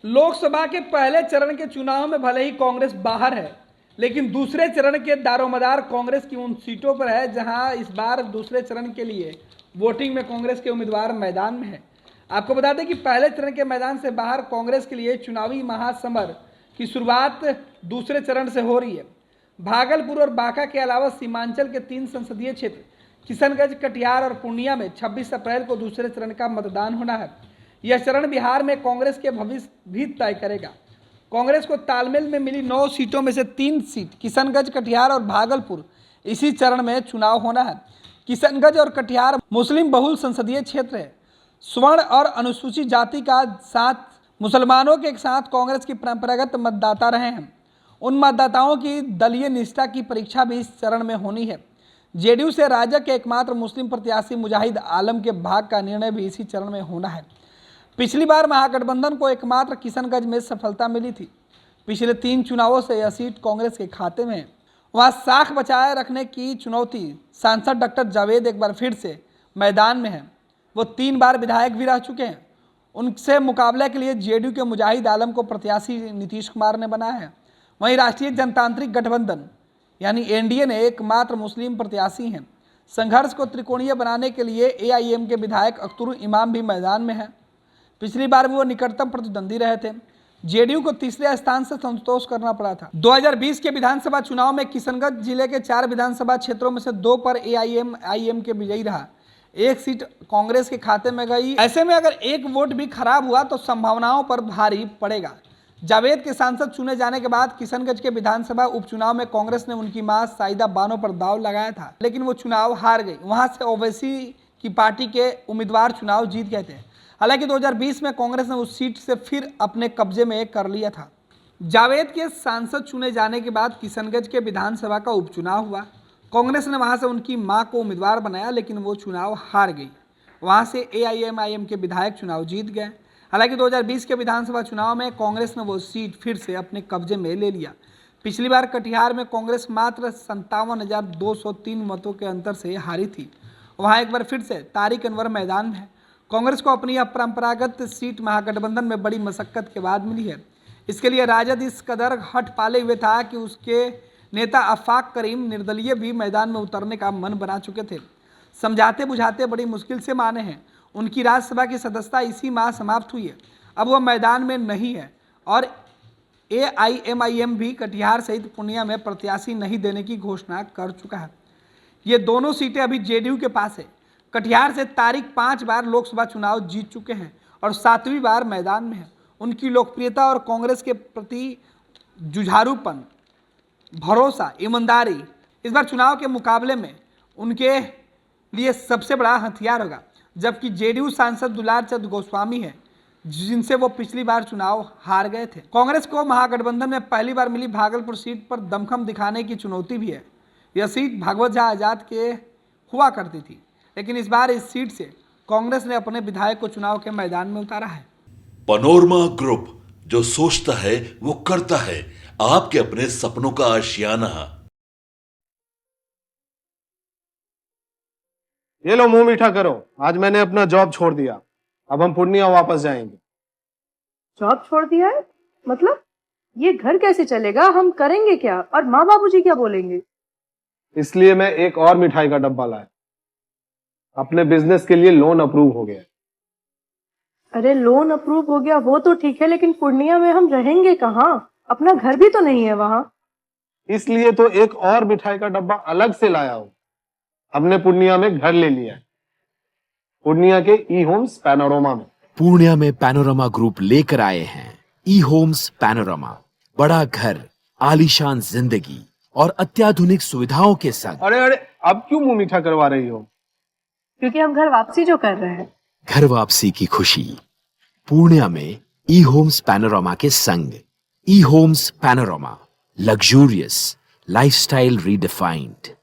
लोकसभा के पहले चरण के चुनाव में भले ही कांग्रेस बाहर है, लेकिन दूसरे चरण के दारोमदार कांग्रेस की उन सीटों पर है जहां इस बार दूसरे चरण के लिए वोटिंग में कांग्रेस के उम्मीदवार मैदान में हैं। आपको बता दें कि पहले चरण के मैदान से बाहर कांग्रेस के लिए चुनावी महासमर की शुरुआत दूसरे चरण से हो रही है। भागलपुर और बांका के अलावा सीमांचल के 3 संसदीय क्षेत्र किशनगंज, कटिहार और पूर्णिया में 26 अप्रैल को दूसरे चरण का मतदान होना है। यह चरण बिहार में कांग्रेस के भविष्य भी तय करेगा। कांग्रेस को तालमेल में मिली 9 सीटों में से 3 सीट किशनगंज, कटिहार और भागलपुर इसी चरण में चुनाव होना है। किशनगंज और कटिहार मुस्लिम बहुल संसदीय क्षेत्र है। स्वर्ण और अनुसूचित जाति का साथ मुसलमानों के साथ कांग्रेस की परंपरागत मतदाता रहे हैं। उन मतदाताओं की दलीय निष्ठा की परीक्षा भी इस चरण में होनी है। जेडीयू से राजग के एकमात्र मुस्लिम प्रत्याशी मुजाहिद आलम के भाग्य का निर्णय भी इसी चरण में होना है। पिछली बार महागठबंधन को एकमात्र किशनगंज में सफलता मिली थी। पिछले 3 चुनावों से यह सीट कांग्रेस के खाते में है। वहां साख बचाए रखने की चुनौती सांसद डॉक्टर जावेद एक बार फिर से मैदान में है। वो 3 बार विधायक भी रह चुके हैं। उनसे मुकाबले के लिए जेडीयू के मुजाहिद आलम को प्रत्याशी नीतीश कुमार ने बनाया है। वहीं राष्ट्रीय जनतांत्रिक गठबंधन यानी एनडीए ने एकमात्र मुस्लिम प्रत्याशी हैं। संघर्ष को त्रिकोणीय बनाने के लिए एआईएम के विधायक अख्तरुल इमाम भी मैदान में हैं। पिछली बार भी वो निकटतम प्रतिद्वंदी रहे थे। जेडीयू को तीसरे स्थान से संतोष करना पड़ा था। 2020 के विधानसभा चुनाव में किशनगंज जिले के 4 विधानसभा क्षेत्रों में से 2 पर एआईएम के विजयी रहा। 1 सीट कांग्रेस के खाते में गई। ऐसे में अगर 1 वोट भी खराब हुआ तो संभावनाओं पर भारी पड़ेगा। जावेद के सांसद चुने जाने के बाद किशनगंज के विधानसभा उपचुनाव में कांग्रेस ने उनकी मां साइदा बानो पर दाव लगाया था, लेकिन वो चुनाव हार गई। वहां से ओवैसी की पार्टी के उम्मीदवार चुनाव जीत गए थे। हालांकि 2020 में कांग्रेस ने उस सीट से फिर अपने कब्जे में कर लिया था। जावेद के सांसद चुने जाने के बाद किशनगंज के विधानसभा का उपचुनाव हुआ। कांग्रेस ने वहां से उनकी मां को उम्मीदवार बनाया, लेकिन वो चुनाव हार गई। वहां से एआईएम के विधायक चुनाव जीत गए। हालांकि 2020 के विधानसभा चुनाव में कांग्रेस ने वो सीट फिर से अपने कब्जे में ले लिया। पिछली बार कटिहार में कांग्रेस मात्र 57,203 मतों के अंतर से हारी थी। वहां एक बार फिर से तारिक अनवर मैदान में है। कांग्रेस को अपनी अपरंपरागत सीट महागठबंधन में बड़ी मशक्कत के बाद मिली है। इसके लिए राजद इस कदर हट पाले हुए था कि उसके नेता आफाक करीम निर्दलीय भी मैदान में उतरने का मन बना चुके थे। समझाते बुझाते बड़ी मुश्किल से माने हैं। उनकी राज्यसभा की सदस्यता इसी माह समाप्त हुई है। अब वह मैदान में नहीं है और एआईएम भी कटिहार सहित पूर्णिया में प्रत्याशी नहीं देने की घोषणा कर चुका है। ये दोनों सीटें अभी जेडीयू के पास है। कटिहार से तारिक 5 बार लोकसभा चुनाव जीत चुके हैं और 7वीं बार मैदान में है। उनकी लोकप्रियता और कांग्रेस के प्रति जुझारूपन, भरोसा, ईमानदारी इस बार चुनाव के मुकाबले में उनके लिए सबसे बड़ा हथियार होगा। जबकि जेडीयू सांसद दुलार चंद गोस्वामी है, जिनसे वो पिछली बार चुनाव हार गए थे। कांग्रेस को महागठबंधन में पहली बार मिली भागलपुर सीट पर दमखम दिखाने की चुनौती भी है। यह सीट भागवत झा आजाद के हुआ करती थी, लेकिन इस बार इस सीट से कांग्रेस ने अपने विधायक को चुनाव के मैदान में उतारा है। पैनोरमा ग्रुप, जो सोचता है वो करता है। आपके अपने सपनों का आशियाना। ये लो, मुंह मीठा करो। आज मैंने अपना जॉब छोड़ दिया। अब हम पूर्णिया वापस जाएंगे। जॉब छोड़ दिया है? मतलब ये घर कैसे चलेगा? हम करेंगे क्या? और माँ बाबूजी क्या बोलेंगे? इसलिए मैं एक और मिठाई का डब्बा लाया। अपने बिजनेस के लिए लोन अप्रूव हो गया। अरे लोन अप्रूव हो गया वो तो ठीक है, लेकिन पूर्णिया में हम रहेंगे कहाँ? अपना घर भी तो नहीं है वहां। इसलिए तो एक और मिठाई का डब्बा अलग से लाया हूं। हमने पूर्णिया में घर ले लिया है, पूर्णिया के ई होम्स पैनोरमा में। पूर्णिया में पैनोरमा ग्रुप लेकर आए हैं ई होम्स पैनोरमा। बड़ा घर, आलीशान जिंदगी और अत्याधुनिक सुविधाओं के संग। अरे अब क्यों मुंह मीठा करवा रही हो? क्योंकि हम घर वापसी जो कर रहे हैं। घर वापसी की खुशी पूर्णिया में ई होम्स पैनोरमा के संग। E homes panorama, luxurious lifestyle redefined.